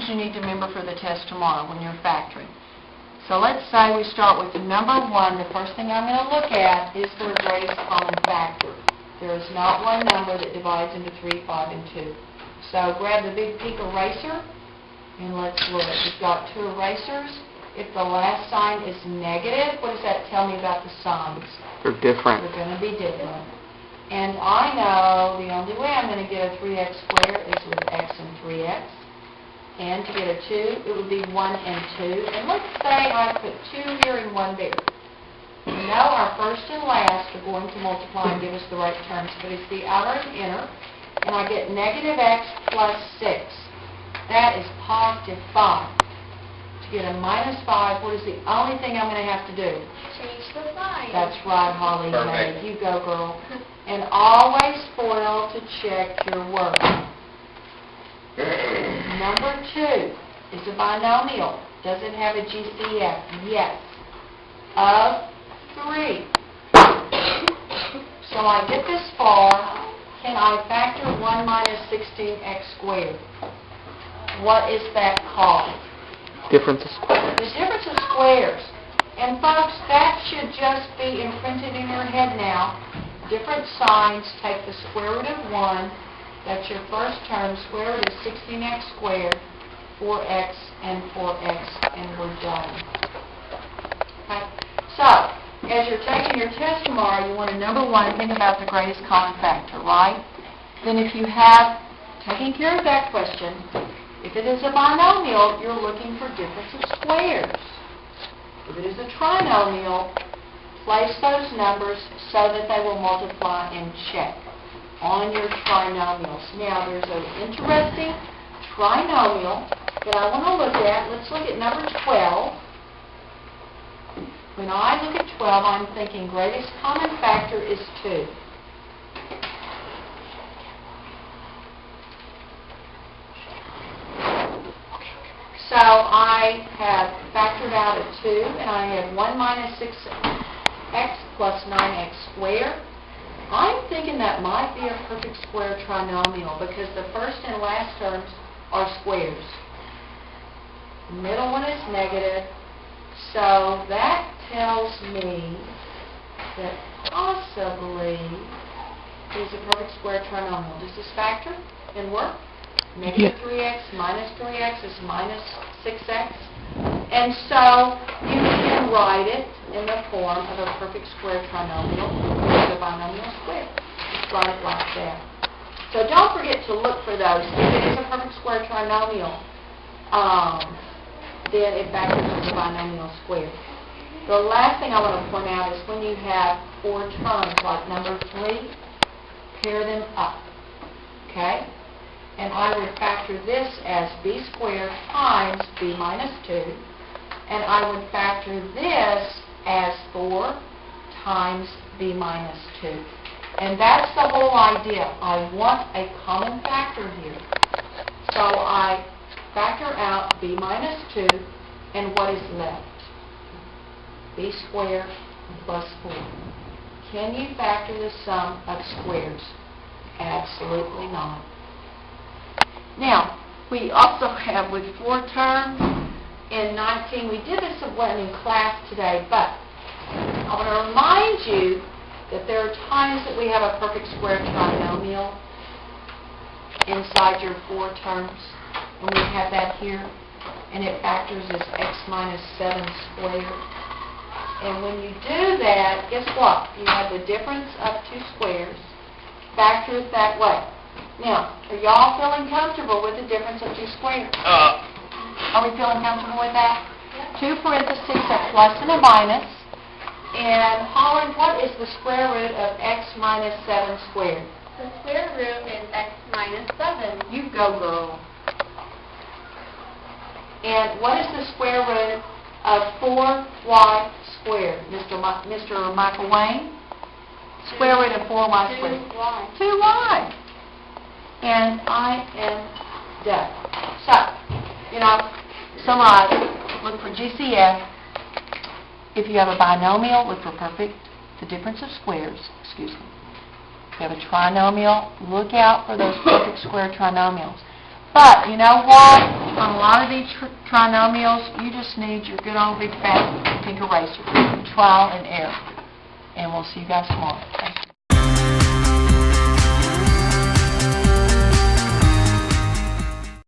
you need to remember for the test tomorrow when you're factoring. So let's say we start with number 1. The first thing I'm going to look at is the greatest common factor. There is not one number that divides into 3, 5, and 2. So grab the big pink eraser and let's look. We've got 2 erasers. If the last sign is negative, what does that tell me about the signs? They're different. They're going to be different. And I know the only way I'm going to get a 3x squared is with x and 3x. And to get a 2, it would be 1 and 2. And let's say I put 2 here and 1 there. We know our first and last are going to multiply and give us the right terms, but it's the outer and inner. And I get negative x plus 6. That is positive 5. To get a minus 5, what is the only thing I'm going to have to do? Change the sign. That's right, Holly. Perfect. You go, girl. And always foil to check your work. Number 2 is a binomial. Does it have a GCF? Yes. Of 3. So I get this far. Can I factor 1 minus 16x squared? What is that called? Difference of squares. The difference of squares. And folks, that should just be imprinted in your head now. Different signs, take the square root of 1. That's your first term. Square root of 16x squared, 4x, and 4x, and we're done. Okay? So, as you're taking your test tomorrow, you want to, number 1, think about the greatest common factor, right? Then if you have taken care of that question, if it is a binomial, you're looking for difference of squares. If it is a trinomial, place those numbers so that they will multiply and check on your trinomials. Now, there's an interesting trinomial that I want to look at. Let's look at number 12. When I look at 12, I'm thinking greatest common factor is 2. So I have factored out a 2, and I have 1 minus 6x plus 9x squared. I'm thinking that might be a perfect square trinomial because the first and last terms are squares. The middle one is negative. So that tells me that possibly it is a perfect square trinomial. Does this factor and work? Negative 3x minus 3x is minus 6x. And so you can write it in the form of a perfect square trinomial with a binomial square. Just write it like that. So don't forget to look for those. If it is a perfect square trinomial, then it factors as a binomial square. The last thing I want to point out is when you have 4 terms, like number 3, pair them up. Okay? And I would factor this as b squared times b minus 2. And I would factor this as 4 times b minus 2. And that's the whole idea. I want a common factor here. So I factor out b minus 2, and what is left? B squared plus 4. Can you factor the sum of squares? Absolutely not. Now, we also have with 4 terms in 19, we did this in class today, but I want to remind you that there are times that we have a perfect square trinomial inside your 4 terms, and we have that here, and it factors as x minus 7 squared. And when you do that, guess what? You have the difference of 2 squares factored that way. Now, are y'all feeling comfortable with the difference of 2 squares? Are we feeling comfortable with that? 2 parentheses, a plus and a minus. And Holland, what is the square root of x minus 7 squared? The square root is x minus 7. You go, girl. And what is the square root of 4y squared? Mr. Michael Wayne? Square root of 4y squared. 2y. 2y. And I am done. So, summarize. Look for GCF. If you have a binomial, look for the difference of squares. Excuse me. If you have a trinomial, look out for those perfect square trinomials. But, you know what? On a lot of these trinomials, you just need your good old big fat pink eraser. Trial and error. And we'll see you guys tomorrow. Thank you.